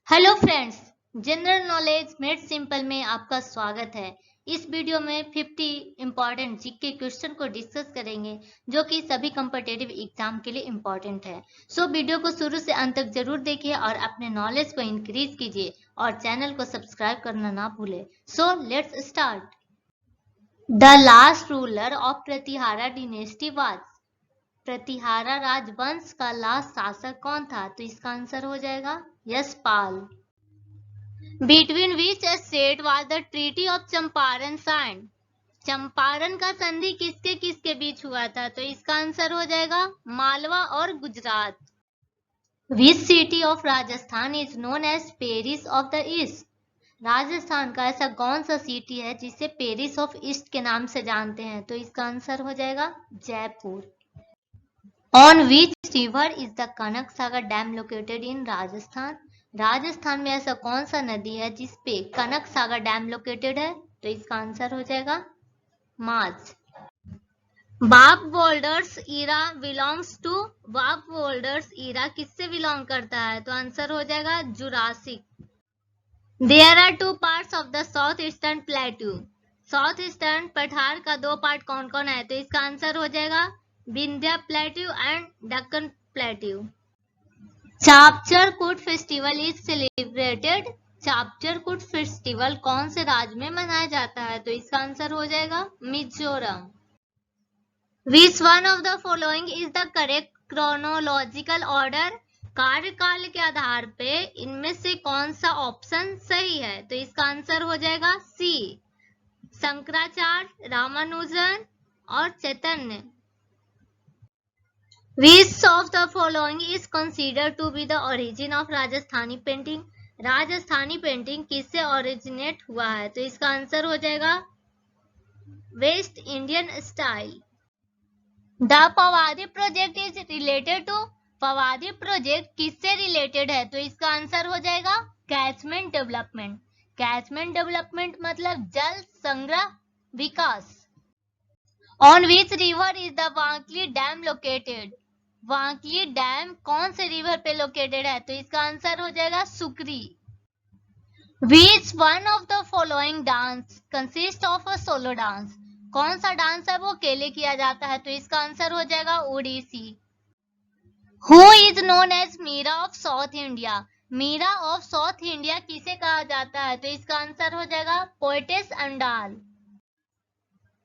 Hello friends, general knowledge made simple में आपका स्वागत है। इस वीडियो में 50 इंपॉर्टेंट जीके क्वेश्चन को डिस्कस करेंगे जो कि सभी कॉम्पिटिटिव एग्जाम के लिए इम्पोर्टेंट है। सो वीडियो को शुरू से अंत तक जरूर देखिए और अपने नॉलेज को इंक्रीज कीजिए और चैनल को सब्सक्राइब करना ना भूले। So let's start. The last ruler of Pratihara dynasty was. Pratihara राजवंश का लास्ट शासक कौन था? तो इसका आंसर हो जाएगा Yashpal. Between which state was the Treaty of Champaran signed? Champaran का संधि किसके किसके बीच हुआ था? तो इसका आंसर हो जाएगा मालवा और Gujarat. Which city of Rajasthan is known as Paris of the east? Rajasthan का ऐसा कौन सा सिटी है जिसे पेरिस ऑफ ईस्ट के नाम से जानते हैं? तो इसका आंसर हो जाएगा Jaipur. On which river is the Kanak Sagar dam located in Rajasthan? Rajasthan में ऐसा कौन सा नदी है जिसपे कनक सागर डैम लोकेटेड है? तो इसका आंसर हो जाएगा माज। Baap boulders era belongs to. Baap boulders era किससे बिलोंग करता है? तो आंसर हो जाएगा Jurassic. There are two parts of the south eastern plateau. South eastern पठार का दो पार्ट कौन कौन है? तो इसका आंसर हो जाएगा Vindhya plateau and Deccan plateau. Chapchar Kut festival is celebrated. चापचर Kut festival कौन से राज्य में मनाया जाता है? तो इसका आंसर हो जाएगा Mizoram. Which one of the following is the correct chronological order? कार्यकाल के आधार पे इनमें से कौन सा ऑप्शन सही है? तो इसका आंसर हो जाएगा सी, शंकराचार्य, रामानुजन और चैतन्य। Which of the following is considered to be the origin of Rajasthani painting? Rajasthani painting किससे ओरिजिनेट हुआ है? तो इसका आंसर हो जाएगा West Indian style. The Pawadi project is related to. Pawadi project किससे रिलेटेड है? तो इसका आंसर हो जाएगा कैचमेंट डेवलपमेंट। कैचमेंट डेवलपमेंट मतलब जल संग्रह विकास। On which river is the Wankli dam located? Wankli dam कौन से रिवर पे लोकेटेड है? तो इसका आंसर हो जाएगा Sukri. Which one of the following dance consist of a solo dance? कौन सा डांस है वो अकेले किया जाता है? तो इसका आंसर हो जाएगा Odissi. Who is known as Meera of South India? Meera of South India किसे कहा जाता है? तो इसका आंसर हो जाएगा poetess Andal.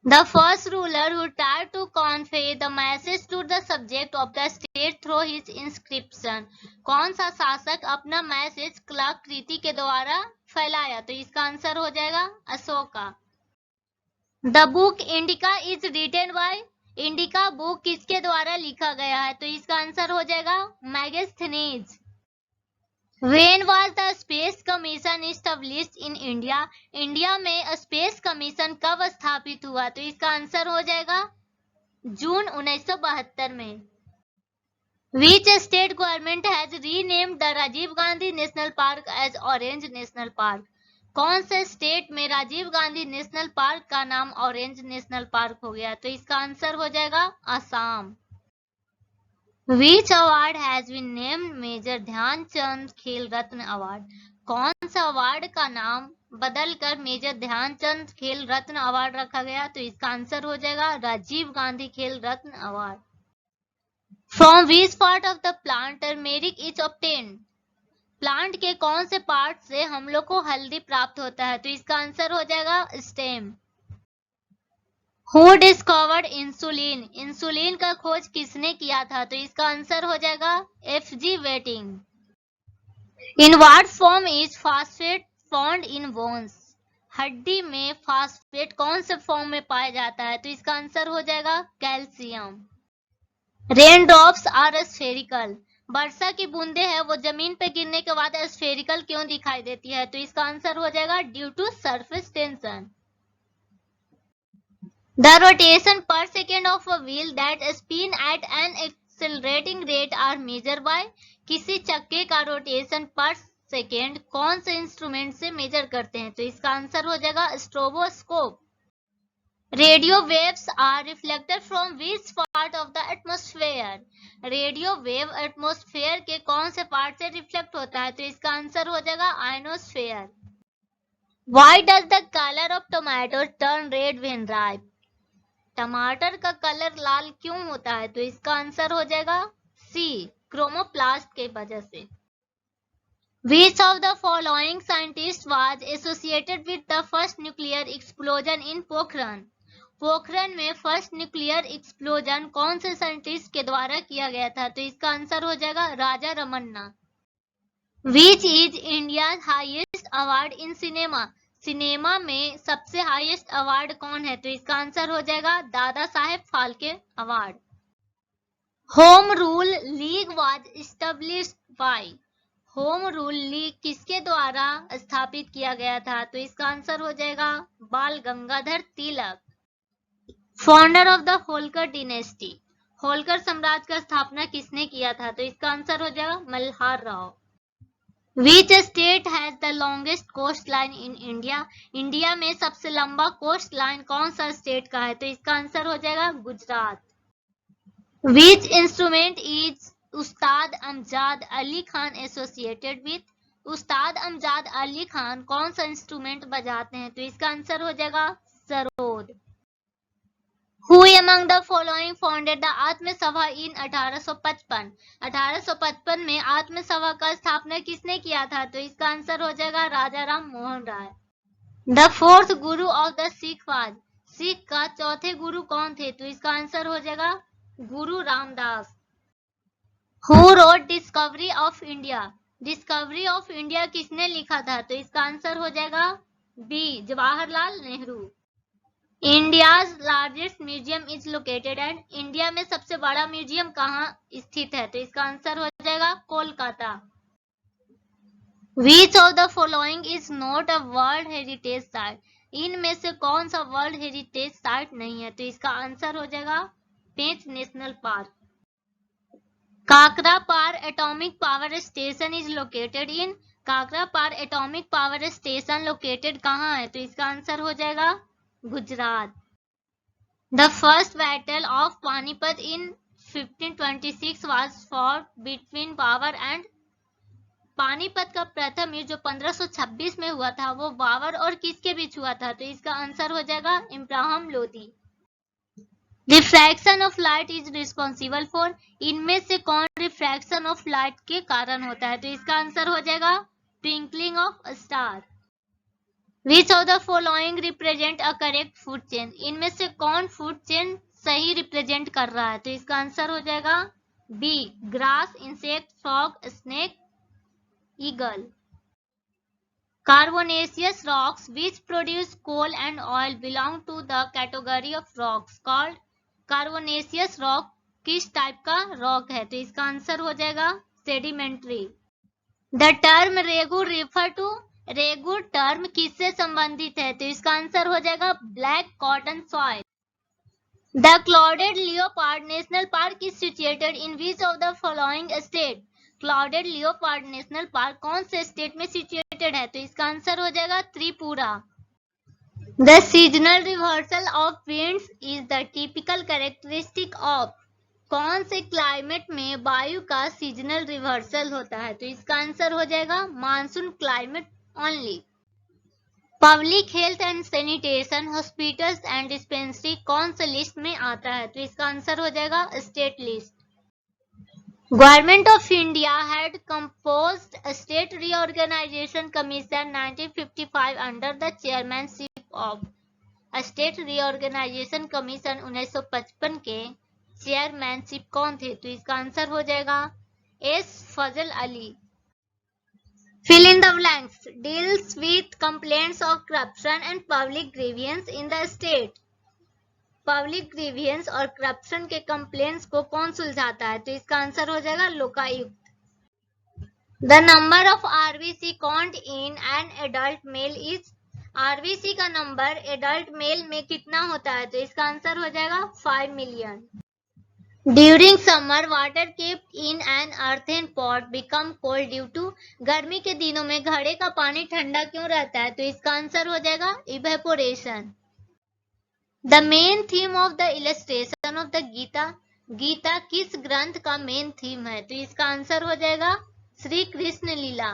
The first ruler who tried to convey the message to the subject of the state through his inscription. कौन सा शासक अपना मैसेज कलाकृति के द्वारा फैलाया? तो इसका आंसर हो जाएगा Ashoka. The book Indica is written by। Indica book किसके द्वारा लिखा गया है? तो इसका आंसर हो जाएगा Megasthenes. When was the Space Commission established in India? India में स्पेस कमीशन कब स्थापित हुआ? तो इसका आंसर हो जाएगा जून 1972 में। Which state government has renamed the Rajiv Gandhi National Park as Orange National park? कौन से स्टेट में राजीव गांधी नेशनल पार्क का नाम ऑरेंज नेशनल पार्क हो गया? तो इसका आंसर हो जाएगा Assam. Which award has been named Major Dhyan Chand Khel Ratna award? कौन सा अवार्ड का नाम बदलकर मेजर ध्यानचंद खेल रत्न अवार्ड रखा गया? तो इसका आंसर हो जाएगा Rajiv Gandhi Khel Ratna award. From which part of the plant turmeric is obtained? Plant के कौन से पार्ट से हम लोग को हल्दी प्राप्त होता है? तो इसका आंसर हो जाएगा stem. Who discovered insulin? Insulin का खोज किसने किया था? तो इसका आंसर हो जाएगा FG waiting. In what form is phosphate found in bones? हड्डी में फास्फेट कौन से फॉर्म में पाया जाता है? तो इसका आंसर हो जाएगा calcium. Rain drops are spherical. वर्षा की बूंदे हैं वो जमीन पे गिरने के बाद स्फेरिकल क्यों दिखाई देती है? तो इसका आंसर हो जाएगा due to surface tension. The rotation per second of a wheel that spin at an accelerating rate are measured by। किसी चक्के का रोटेशन पर सेकेंड कौन से इंस्ट्रूमेंट से मेजर करते हैं? तो इसका आंसर हो जाएगा stroboscope. Radio waves are reflected from which part of the atmosphere? Radio wave atmosphere के कौन से पार्ट से रिफ्लेक्ट होता है? तो इसका आंसर हो जाएगा ionosphere. Why does the color of tomato turn red when ripe? टमाटर का कलर लाल क्यों होता है? तो इसका आंसर हो जाएगा सी, क्रोमोप्लास्ट के वजह से। Which of the following scientists was associated with the first nuclear explosion in Pokhran? Pokhran में फर्स्ट न्यूक्लियर एक्सप्लोजन कौन से साइंटिस्ट के द्वारा किया गया था? तो इसका आंसर हो जाएगा Raja Ramanna. Which is India's highest award in cinema? सिनेमा में सबसे हाईएस्ट अवार्ड कौन है? तो इसका आंसर हो जाएगा Dada Saheb Phalke award. Home rule league was established by? Home rule league किसके द्वारा स्थापित किया गया था? तो इसका आंसर हो जाएगा Bal Gangadhar Tilak. Founder of the Holkar dynasty, Holkar साम्राज्य का स्थापना किसने किया था? तो इसका आंसर हो जाएगा Malhar Rao. Which state has the longest coastline in India? India में सबसे लंबा कोस्ट लाइन कौन सा स्टेट का है? तो इसका आंसर हो जाएगा Gujarat. Which instrument is Ustad अमजाद Ali Khan associated with? उस्ताद अमजाद अली खान कौन सा इंस्ट्रूमेंट बजाते हैं? तो इसका आंसर हो जाएगा sarod. Who among the following founded the आत्म सभा in 1855? 1855 में आत्म सभा का स्थापना किसने किया था? तो इसका आंसर हो जाएगा राजा Ram Mohan Roy. The fourth guru of the Sikh was? Sikh का चौथे गुरु कौन थे? तो इसका आंसर हो जाएगा Guru Ramdas. Who wrote Discovery of India? Discovery of India किसने लिखा था? तो इसका आंसर हो जाएगा B, Jawaharlal Nehru. India's largest museum is located at? India में सबसे बड़ा म्यूजियम कहाँ स्थित है? तो इसका आंसर हो जाएगा Kolkata. Which of the following is not a world heritage site? इनमें से कौन सा वर्ल्ड हेरिटेज साइट नहीं है? तो इसका आंसर हो जाएगा Pench national park. Kakrapar atomic power station is located in? Kakrapar atomic power station located कहाँ है? तो इसका आंसर हो जाएगा Gujarat. The first battle of Panipat in 1526 was fought between Babar and? Panipat का प्रथम युद्ध जो 1526 में हुआ था वो बाबर और किसके बीच हुआ था? तो इसका आंसर हो जाएगा Ibrahim Lodi. Refraction of light is responsible for? इनमें से कौन रिफ्रैक्शन ऑफ लाइट के कारण होता है? तो इसका आंसर हो जाएगा twinkling of star. Which of the following represent a correct food chain? इनमें से कौन फूड चेन सही रिप्रेजेंट कर रहा है? तो इसका आंसर हो जाएगा B, grass, insect, frog, snake, eagle. Carbonaceous rocks which produce coal and oil belong to the category of rocks called? Carbonaceous rock किस टाइप का रॉक है? तो इसका आंसर हो जाएगा sedimentary. The term regur refer to? Regur term किससे संबंधित है? तो इसका आंसर हो जाएगा black cotton soil. The clouded leopard national park is situated in which of the following state? Clouded leopard national park कौन से स्टेट में सिचुएटेड है? तो इसका आंसर हो जाएगा Tripura. The seasonal reversal of winds is the typical characteristic of? कौन से क्लाइमेट में वायु का सीजनल रिवर्सल होता है? तो इसका आंसर हो जाएगा monsoon climate only. Public health and sanitation hospitals and dispensary कौन सा लिस्ट में आता है? तो इसका आंसर हो जाएगा state list. Government of India had composed State Reorganisation Commission 1955 under the chairmanship of? State Reorganisation Commission 1955 के चेयरमैनशिप कौन थे? तो इसका आंसर हो जाएगा S Fazal Ali. Fill in the blanks. Deals with complaints of corruption and public grievance in the state. Public grievance और corruption के complaints को कौन सुलझाता है? तो इसका आंसर हो जाएगा Lokayukta. The number of RBC count in an adult male is? RBC का नंबर adult male में कितना होता है? तो इसका आंसर हो जाएगा 5 million. During summer, water kept in an earthen pot become cold due to? गर्मी के दिनों में घड़े का पानी ठंडा क्यों रहता है? तो इसका आंसर हो जाएगा evaporation. The main theme of the illustration of the Gita, Gita किस ग्रंथ का मेन थीम है? तो इसका आंसर हो जाएगा श्री कृष्ण लीला।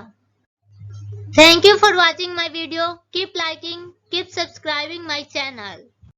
Thank you for watching my video. Keep liking, keep subscribing my channel.